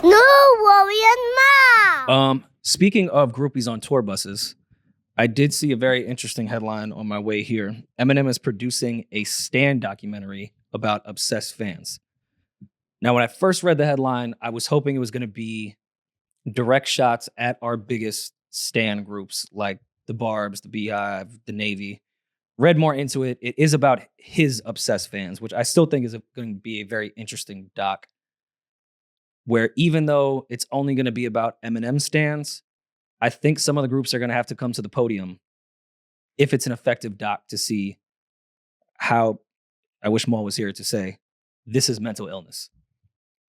No, Rory and Mom. Speaking of groupies on tour buses, I did see a very interesting headline on my way here. Eminem is producing a Stan documentary about obsessed fans. Now, when I first read the headline, I was hoping it was going to be direct shots at our biggest Stan groups like the Barbz, the Beehive, the Navy. Read more into it. It is about his obsessed fans, which I still think is going to be a very interesting doc, where even though it's only going to be about Eminem stans, I think some of the groups are going to have to come to the podium if it's an effective doc to see how, I wish Maul was here to say, this is mental illness.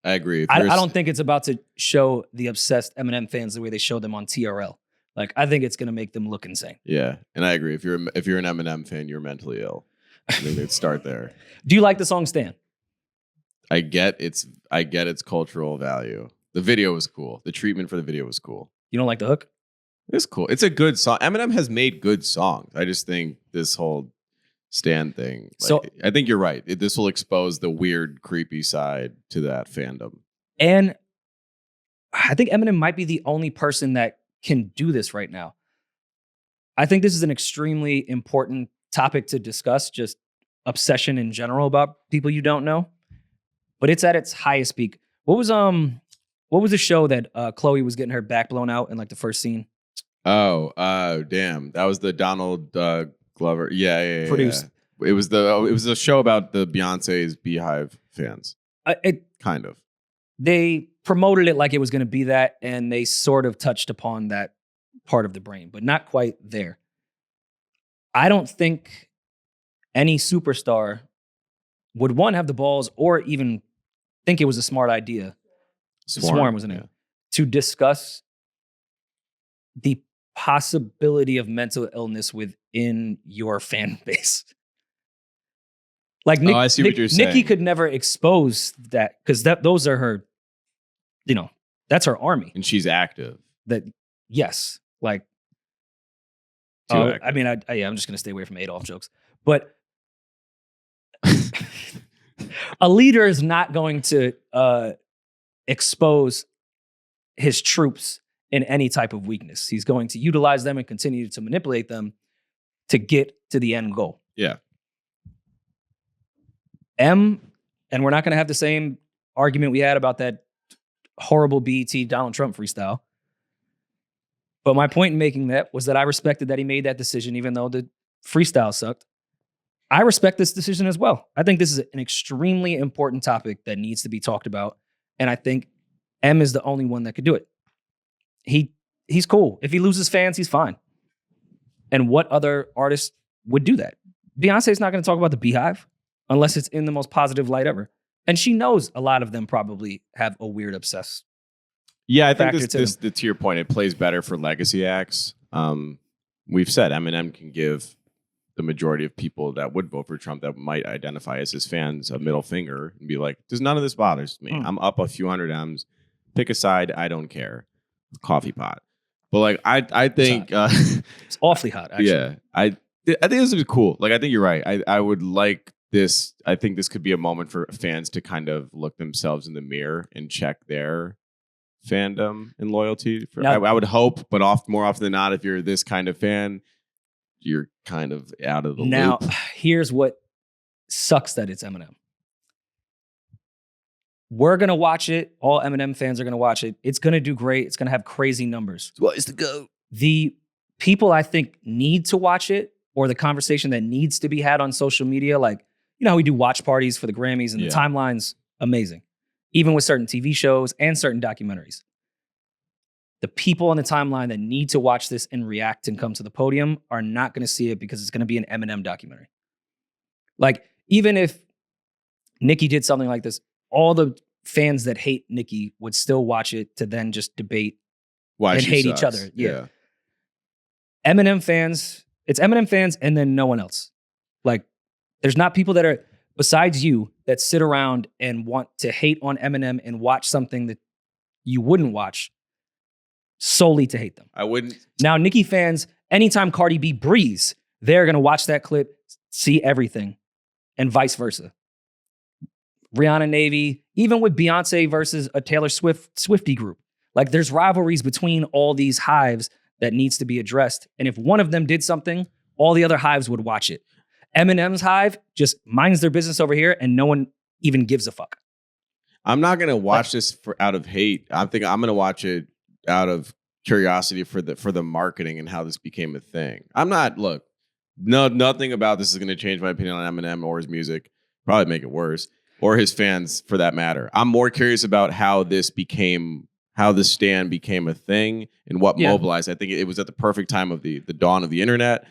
I agree. I don't think it's about to show the obsessed Eminem fans the way they show them on TRL. Like, I think it's going to make them look insane. Yeah, and I agree. If you're an Eminem fan, you're mentally ill. I think they'd start there. Do you like the song Stan? I get its cultural value. The video was cool. The treatment for the video was cool. You don't like the hook? It's cool. It's a good song. Eminem has made good songs. I just think this whole Stan thing. So I think you're right. This will expose the weird, creepy side to that fandom. And I think Eminem might be the only person that can do this right now. I think this is an extremely important topic to discuss, just obsession in general about people you don't know. But it's at its highest peak. What was the show that Chloe was getting her back blown out in like the first scene? Oh, damn. That was the Donald Glover. Yeah. Produced. Yeah. It was a show about the Beyonce's Beehive fans. Kind of. They promoted it like it was going to be that, and they sort of touched upon that part of the brain, but not quite there. I don't think any superstar would, one, have the balls or even think it was a smart idea. Swarm was in it. To discuss the possibility of mental illness within your fan base. Like I see what you're saying. Nicki could never expose that because those are her, that's her army. And she's active. Yes. Like, I mean, I'm just going to stay away from Adolf jokes. But a leader is not going to expose his troops in any type of weakness. He's going to utilize them and continue to manipulate them to get to the end goal. Yeah. And we're not going to have the same argument we had about that horrible BET Donald Trump freestyle. But my point in making that was that I respected that he made that decision, even though the freestyle sucked. I respect this decision as well. I think this is an extremely important topic that needs to be talked about. And I think M is the only one that could do it. He's cool. If he loses fans, he's fine. And what other artist would do that? Beyonce's not going to talk about the Beehive unless it's in the most positive light ever. And she knows a lot of them probably have a weird obsess. Yeah, I think to your point, it plays better for legacy acts. We've said Eminem can give the majority of people that would vote for Trump that might identify as his fans a middle finger and be like, none of this bothers me. I'm up a few hundred M's. Pick a side. I don't care. Coffee pot. But like, I think it's awfully hot, actually. Yeah. I think this would be cool. Like, I think you're right. I would like this. I think this could be a moment for fans to kind of look themselves in the mirror and check their fandom and loyalty. I would hope, but more often than not, if you're this kind of fan, you're kind of out of the loop. Now, here's what sucks that it's Eminem. We're going to watch it. All Eminem fans are going to watch it. It's going to do great. It's going to have crazy numbers. What is the GOAT? The people I think need to watch it, or the conversation that needs to be had on social media, like, how we do watch parties for the Grammys and the timeline's amazing. Even with certain TV shows and certain documentaries. The people on the timeline that need to watch this and react and come to the podium are not going to see it because it's going to be an Eminem documentary. Like, even if Nicki did something like this, all the fans that hate Nicki would still watch it to then just debate and hate each other. Yeah. Eminem fans, it's Eminem fans and then no one else. Like, there's not people that are, besides you, that sit around and want to hate on Eminem and watch something that you wouldn't watch solely to hate them. I wouldn't. Now, Nicki fans, anytime Cardi B breathes, they're going to watch that clip, see everything, and vice versa. Rihanna Navy, even with Beyonce versus a Taylor Swiftie group. Like there's rivalries between all these hives that needs to be addressed. And if one of them did something, all the other hives would watch it. Eminem's hive just minds their business over here and no one even gives a fuck. I'm not gonna watch this out of hate. I'm gonna watch it out of curiosity for the marketing and how this became a thing. Nothing about this is gonna change my opinion on Eminem or his music. Probably make it worse. Or his fans for that matter. I'm more curious about how the stand became a thing and what mobilized. I think it was at the perfect time of the dawn of the internet.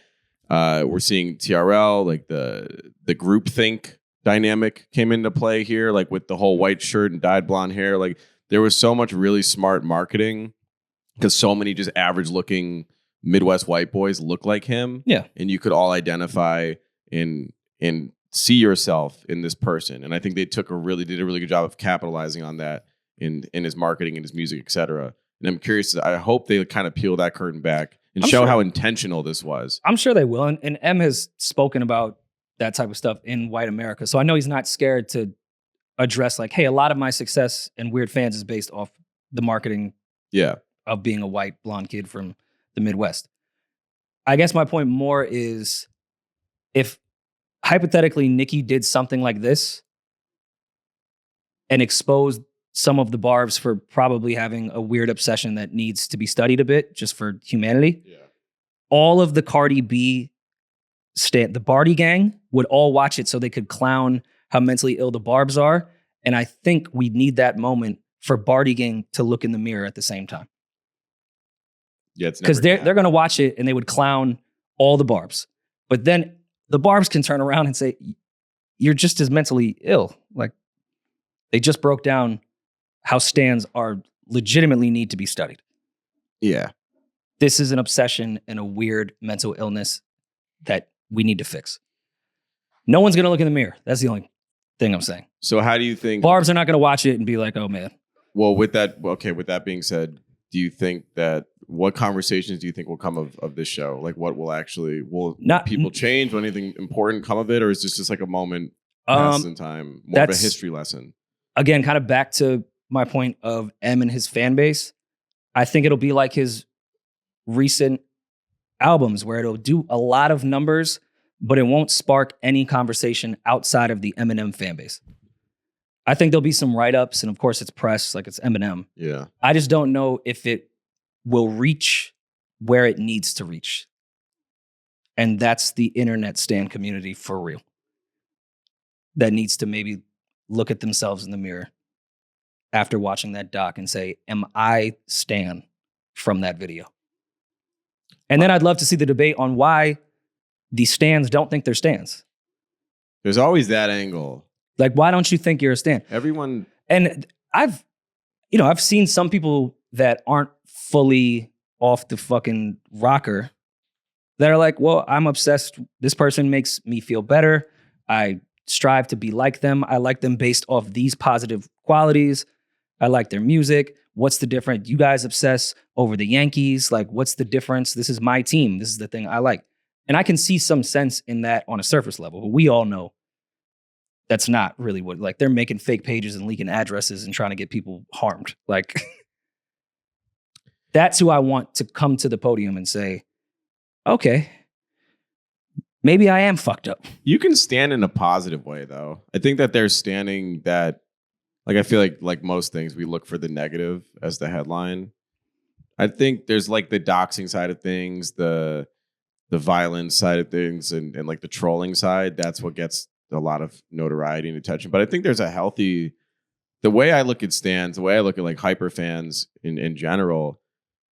We're seeing TRL, like the groupthink dynamic came into play here, like with the whole white shirt and dyed blonde hair. Like there was so much really smart marketing because so many just average looking Midwest white boys look like him. Yeah. And you could all identify and see yourself in this person. And I think they did a really good job of capitalizing on that in his marketing and his music, etc. And I'm curious, I hope they kind of peel that curtain back and show how intentional this was. I'm sure they will. And M has spoken about that type of stuff in white America. So I know he's not scared to address like, hey, a lot of my success and Weird Fans is based off the marketing of being a white blonde kid from the Midwest. I guess my point more is if hypothetically Nicki did something like this and exposed some of the Barbz for probably having a weird obsession that needs to be studied a bit just for humanity. Yeah. All of the Cardi B the Barty gang would all watch it so they could clown how mentally ill the Barbz are. And I think we need that moment for Barty gang to look in the mirror at the same time. Yeah, it's because they're going to watch it and they would clown all the Barbz. But then the Barbz can turn around and say, you're just as mentally ill. Like they just broke down how stans are legitimately need to be studied. Yeah. This is an obsession and a weird mental illness that we need to fix. No one's going to look in the mirror. That's the only thing I'm saying. So how do you think Barbz are not going to watch it and be like, oh man. Well, with that being said, do you think that what conversations do you think will come of this show? Like what will people change? Will anything important come of it? Or is this just like a moment passed in time? More of a history lesson? Again, kind of back to my point of M and his fan base. I think it'll be like his recent albums where it'll do a lot of numbers, but it won't spark any conversation outside of the Eminem fan base. I think there'll be some write-ups, and of course it's press, like it's Eminem. Yeah. I just don't know if it will reach where it needs to reach. And that's the internet stan community for real. That needs to maybe look at themselves in the mirror after watching that doc and say, am I stan from that video? And then I'd love to see the debate on why the stans don't think they're stans. There's always that angle. Like, why don't you think you're a stan? Everyone. And I've seen some people that aren't fully off the fucking rocker that are like, well, I'm obsessed. This person makes me feel better. I strive to be like them. I like them based off these positive qualities. I like their music. What's the difference? You guys obsess over the Yankees. Like, what's the difference? This is my team. This is the thing I like. And I can see some sense in that on a surface level. But we all know that's not really what, like, they're making fake pages and leaking addresses and trying to get people harmed. Like, that's who I want to come to the podium and say, okay, maybe I am fucked up. You can stand in a positive way, though. I think that there's standing that, like, I feel like most things, we look for the negative as the headline. I think there's like the doxing side of things, the violence side of things, and like the trolling side. That's what gets a lot of notoriety and attention. But I think there's the way I look at stans, the way I look at like hyper fans in general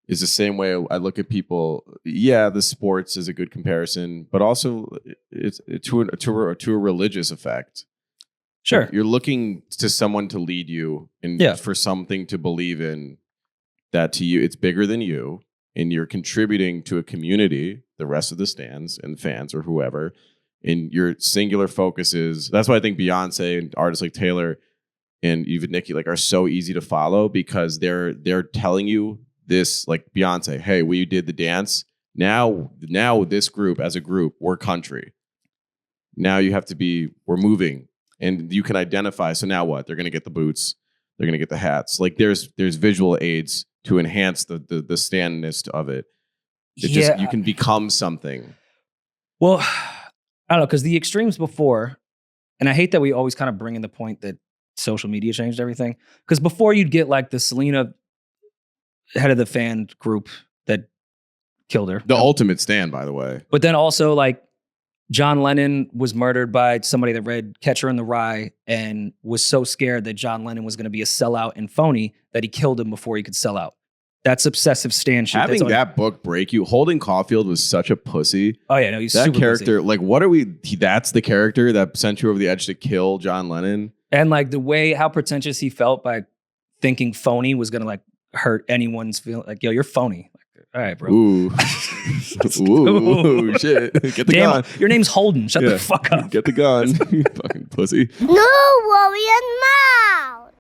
is the same way I look at people. Yeah, the sports is a good comparison, but also it's to a religious effect. Sure. You're looking to someone to lead you and for something to believe in that to you, it's bigger than you, and you're contributing to a community, the rest of the stans and fans or whoever. And your singular focus is, that's why I think Beyonce and artists like Taylor and even Nicki like are so easy to follow, because they're telling you this, like Beyonce, hey, we did the dance. Now this group as a group, we're country. Now you have to be, we're moving. and you can identify. So now what? They're going to get the boots. They're going to get the hats. Like there's visual aids to enhance the standness of it. Just you can become something. Well, I don't know, because the extremes before, and I hate that we always kind of bring in the point that social media changed everything. Because before you'd get like the Selena head of the fan group that killed her. The ultimate stand, by the way. But then also like John Lennon was murdered by somebody that read Catcher in the Rye and was so scared that John Lennon was going to be a sellout and phony that he killed him before he could sell out. That's obsessive stand shit. Having that book break you, Holden Caulfield was such a pussy. Oh yeah, no, he's that super character. pussy. Like, what are we? That's the character that sent you over the edge to kill John Lennon. And like the way how pretentious he felt by thinking phony was gonna like hurt anyone's feeling. Like, yo, you're phony. Like, all right, bro. Ooh, ooh, shit. Get the gun. Your name's Holden. Shut the fuck up. Get the gun. You fucking pussy. No, Rory and Ma.